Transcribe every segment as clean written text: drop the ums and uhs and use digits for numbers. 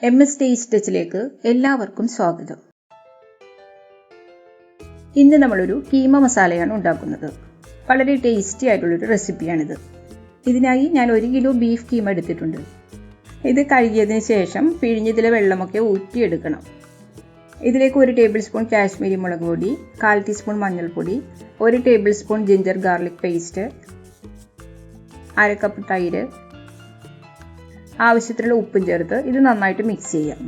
MS taste ടച്ചിലേക്ക് എല്ലാവർക്കും സ്വാഗതം. ഇന്ന് നമ്മളൊരു കീമ മസാലയാണ് ഉണ്ടാക്കുന്നത്. വളരെ ടേസ്റ്റി ആയിട്ടുള്ളൊരു റെസിപ്പിയാണിത്. ഇതിനായി ഞാൻ 1 കിലോ ബീഫ് കീമ എടുത്തിട്ടുണ്ട്. ഇത് കഴുകിയതിന് ശേഷം പിഴിഞ്ഞതിലെ വെള്ളമൊക്കെ ഊറ്റിയെടുക്കണം. ഇതിലേക്ക് 1 ടേബിൾ സ്പൂൺ കാശ്മീരി മുളക് പൊടി, 1/4 ടീസ്പൂൺ മഞ്ഞൾപ്പൊടി, 1 table spoon ginger garlic paste, 1/2 cup തൈര്, ആവശ്യത്തിനുള്ള ഉപ്പും ചേർത്ത് ഇത് നന്നായിട്ട് മിക്സ് ചെയ്യാം.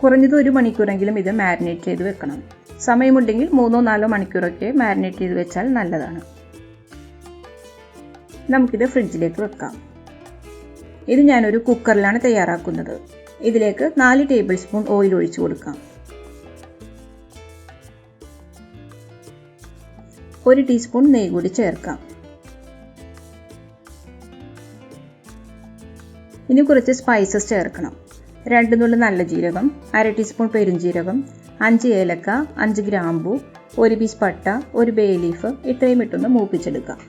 കുറഞ്ഞത് 1 മണിക്കൂറെങ്കിലും ഇത് മാരിനേറ്റ് ചെയ്ത് വെക്കണം. സമയമുണ്ടെങ്കിൽ 3-4 മണിക്കൂറൊക്കെ മാരിനേറ്റ് ചെയ്ത് വെച്ചാൽ നല്ലതാണ്. നമുക്കിത് ഫ്രിഡ്ജിലേക്ക് വെക്കാം. ഇത് ഞാനൊരു കുക്കറിലാണ് തയ്യാറാക്കുന്നത്. ഇതിലേക്ക് 4 ടേബിൾ സ്പൂൺ ഓയിൽ ഒഴിച്ചു കൊടുക്കാം. 1 ടീസ്പൂൺ നെയ്യ് കൂടി ചേർക്കാം. ഇനി കുറച്ച് സ്പൈസസ് ചേർക്കണം. 2 നുള്ളി നല്ല ജീരകം, 1/2 ടീസ്പൂൺ പെരുംജീരകം, 5 ഏലക്ക, 5 ഗ്രാമ്പൂ, 1 പീസ് പട്ട, 1 ബേ ലീഫ്, ഇത്രയും ഇട്ടൊന്ന് മൂപ്പിച്ചെടുക്കാം.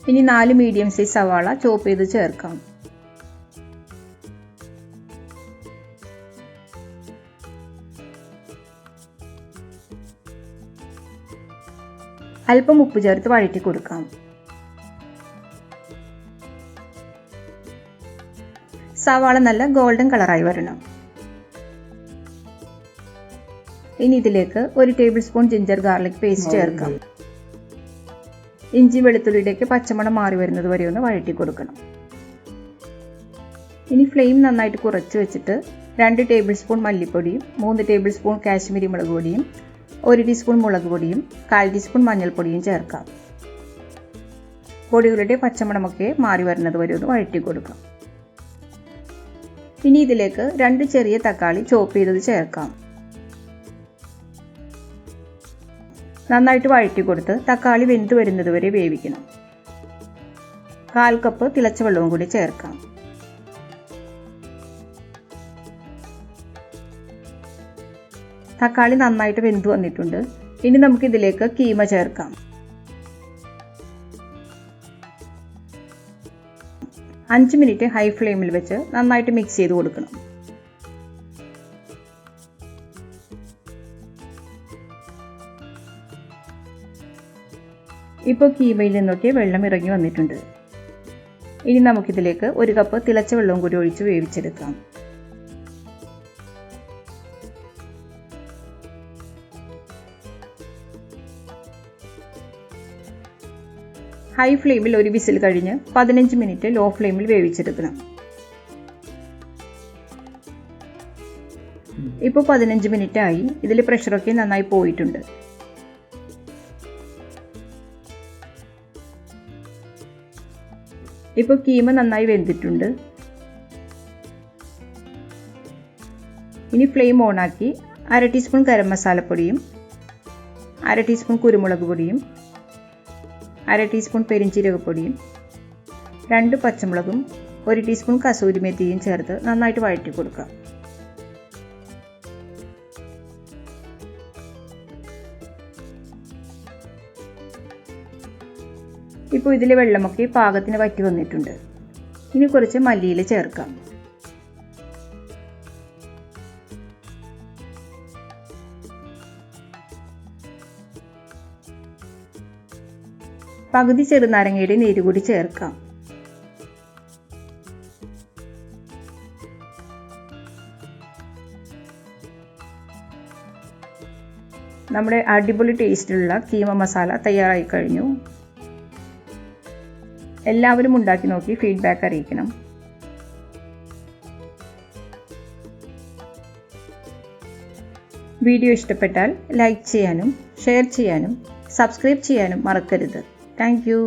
ഇനി 4 മീഡിയം സൈസ് സവാള ചോപ്പ് ചെയ്ത് ചേർക്കാം. അല്പം ഉപ്പ് ചേർത്ത് വഴറ്റി കൊടുക്കാം. സവാള നല്ല ഗോൾഡൻ കളറായി വരണം. ഇനി ഇതിലേക്ക് 1 table spoon ginger garlic paste ചേർക്കാം. ഇഞ്ചി വെളുത്തുള്ളിയുടെയൊക്കെ പച്ചമണം മാറി വരുന്നത് വരെ ഒന്ന് വഴറ്റി കൊടുക്കണം. ഇനി ഫ്ലെയിം നന്നായിട്ട് കുറച്ച് വെച്ചിട്ട് 2 ടേബിൾ സ്പൂൺ മല്ലിപ്പൊടിയും, 3 ടേബിൾ സ്പൂൺ കാശ്മീരി മുളക് പൊടിയും, 1 ടീസ്പൂൺ മുളക് പൊടിയും, 1/4 ടീസ്പൂൺ മഞ്ഞൾപ്പൊടിയും ചേർക്കാം. പൊടികളുടെ പച്ചമണമൊക്കെ മാറി വരുന്നത് വരെ ഒന്ന് വഴറ്റി കൊടുക്കാം. ഇനി ഇതിലേക്ക് 2 ചെറിയ തക്കാളി ചോപ്പ് ചെയ്തത് ചേർക്കാം. നന്നായിട്ട് വഴറ്റി കൊടുത്ത് തക്കാളി വെന്ത് വരുന്നത് വരെ വേവിക്കണം. 1/4 കപ്പ് തിളച്ച വെള്ളവും കൂടി ചേർക്കാം. തക്കാളി നന്നായിട്ട് വെന്ത് വന്നിട്ടുണ്ട്. ഇനി നമുക്ക് ഇതിലേക്ക് കീമ ചേർക്കാം. 5 മിനിറ്റ് ഹൈ ഫ്ലെയിമിൽ വെച്ച് നന്നായിട്ട് മിക്സ് ചെയ്ത് കൊടുക്കണം. ഇപ്പോൾ കീമയിൽ നിന്നൊക്കെ വെള്ളം ഇറങ്ങി വന്നിട്ടുണ്ട്. ഇനി നമുക്കിതിലേക്ക് 1 കപ്പ് തിളച്ച വെള്ളവും കൂടി ഒഴിച്ച് വേവിച്ചെടുക്കാം. ഹൈ ഫ്ലെയിമിൽ 1 വിസിൽ കഴിഞ്ഞ് 15 മിനിറ്റ് ലോ ഫ്ലെയിമിൽ വേവിച്ചെടുക്കണം. ഇപ്പോൾ 15 മിനിറ്റ് ആയി. ഇതിൽ പ്രഷറൊക്കെ നന്നായി പോയിട്ടുണ്ട്. ഇപ്പോൾ കീമ നന്നായി വെന്തിട്ടുണ്ട്. ഇനി ഫ്ലെയിം ഓണാക്കി 1/2 ടീസ്പൂൺ ഗരം മസാലപ്പൊടിയും, 1/2 ടീസ്പൂൺ കുരുമുളക് പൊടിയും, 1/2 ടീസ്പൂൺ പെരുംജീരകപ്പൊടിയും, 2 പച്ചമുളകും, 1 ടീസ്പൂൺ കസൂരി മേത്തിയും ചേർത്ത് നന്നായിട്ട് വഴറ്റി കൊടുക്കാം. ഇപ്പോൾ ഇതിലെ വെള്ളമൊക്കെ പാകത്തിന് വറ്റി വന്നിട്ടുണ്ട്. ഇനി കുറച്ച് മല്ലിയില ചേർക്കാം. പകുതി ചെറുനാരങ്ങയുടെ നീര് കൂടി ചേർക്കാം. നമ്മുടെ അടിപൊളി ടേസ്റ്റിലുള്ള കീമ മസാല തയ്യാറായി കഴിഞ്ഞു. എല്ലാവരും ഉണ്ടാക്കി നോക്കി ഫീഡ്ബാക്ക് അറിയിക്കണം. വീഡിയോ ഇഷ്ടപ്പെട്ടാൽ ലൈക്ക് ചെയ്യാനും ഷെയർ ചെയ്യാനും സബ്സ്ക്രൈബ് ചെയ്യാനും മറക്കരുത്. Thank you.